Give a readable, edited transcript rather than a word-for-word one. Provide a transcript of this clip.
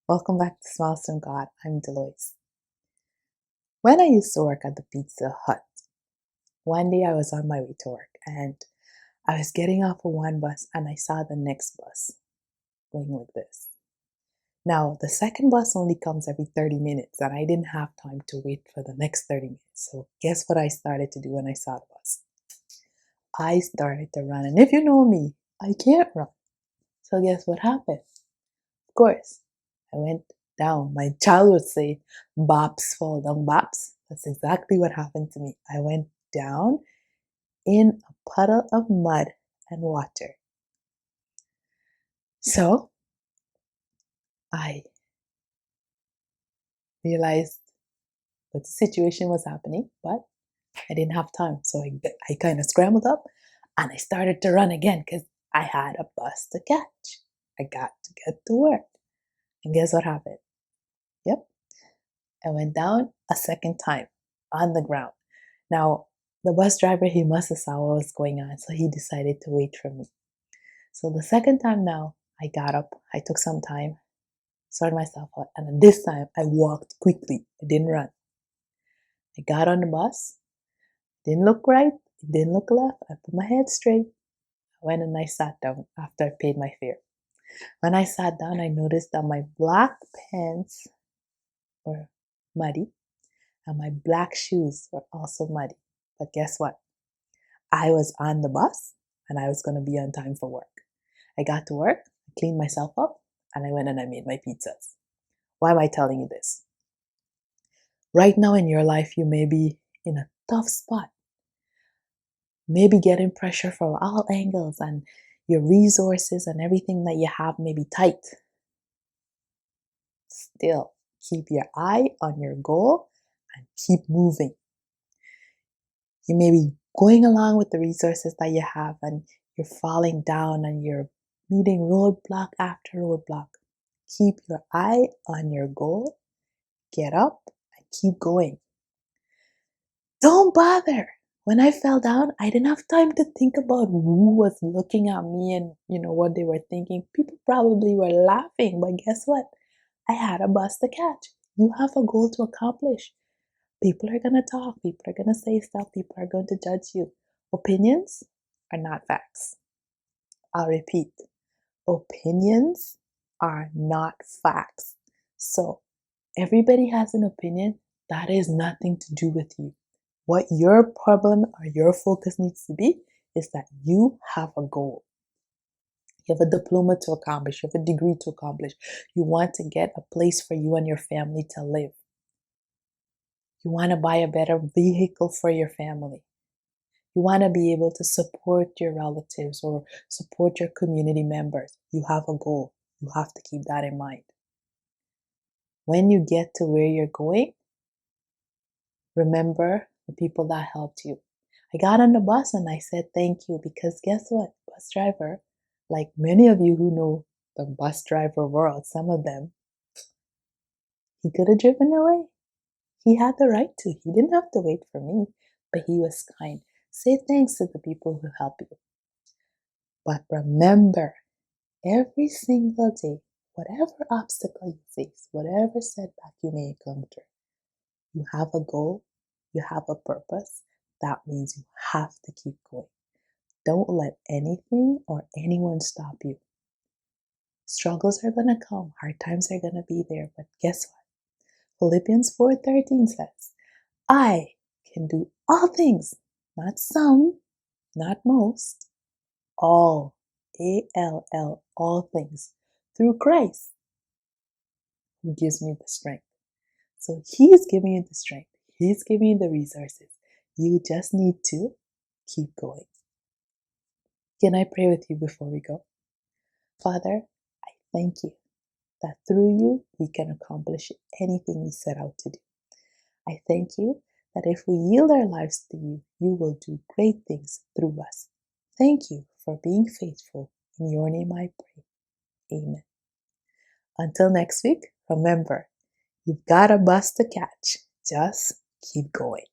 Welcome back to Smiles from God. I'm Deloise. When I used to work at the Pizza Hut, one day I was on my way to work and I was getting off of one bus and I saw the next bus going like this. Now, the second bus only comes every 30 minutes and I didn't have time to wait for the next 30 minutes. So, guess what I started to do when I saw the bus? I started to run. And if you know me, I can't run. So, guess what happened? Of course, I went down. My child would say, bops fall down, bops. That's exactly what happened to me. I went down in a puddle of mud and water. So I realized that the situation was happening, but I didn't have time. So I kind of scrambled up and I started to run again because I had a bus to catch. I got to get to work. And guess what happened? Yep, I went down a second time on the ground. Now, the bus driver, he must have saw what was going on, so he decided to wait for me. So the second time now, I got up, I took some time, sorted myself out, and this time I walked quickly. I didn't run. I got on the bus, didn't look right, didn't look left. I put my head straight. I went and I sat down after I paid my fare. When I sat down, I noticed that my black pants were muddy and my black shoes were also muddy. But guess what? I was on the bus and I was going to be on time for work. I got to work, I cleaned myself up, and I went and I made my pizzas. Why am I telling you this? Right now in your life, you may be in a tough spot. Maybe getting pressure from all angles and your resources and everything that you have may be tight. Still, keep your eye on your goal and keep moving. You may be going along with the resources that you have and you're falling down and you're meeting roadblock after roadblock. Keep your eye on your goal, get up, and keep going. Don't bother. When I fell down, I didn't have time to think about who was looking at me and what they were thinking. People probably were laughing, but guess what? I had a bus to catch. You have a goal to accomplish. People are going to talk. People are going to say stuff. People are going to judge you. Opinions are not facts. I'll repeat. Opinions are not facts. So, everybody has an opinion. That is nothing to do with you. What your problem or your focus needs to be is that you have a goal. You have a diploma to accomplish. You have a degree to accomplish. You want to get a place for you and your family to live. You want to buy a better vehicle for your family. You want to be able to support your relatives or support your community members. You have a goal. You have to keep that in mind. When you get to where you're going, remember the people that helped you. I got on the bus and I said thank you because guess what? Bus driver, like many of you who know the bus driver world, some of them, he could have driven away. He had the right to. He didn't have to wait for me, but he was kind. Say thanks to the people who help you. But remember, every single day, whatever obstacle you face, whatever setback you may encounter, you have a goal, you have a purpose. That means you have to keep going. Don't let anything or anyone stop you. Struggles are going to come, hard times are going to be there, but guess what? Philippians 4:13 says, I can do all things, not some, not most, all, A-L-L, all things, through Christ who gives me the strength. So He's giving you the strength. He's giving you the resources. You just need to keep going. Can I pray with you before we go? Father, I thank you that through you we can accomplish anything we set out to do. I thank you that if we yield our lives to you, you will do great things through us. Thank you for being faithful. In your name I pray. Amen. Until next week, remember, you've got a bus to catch. Just keep going.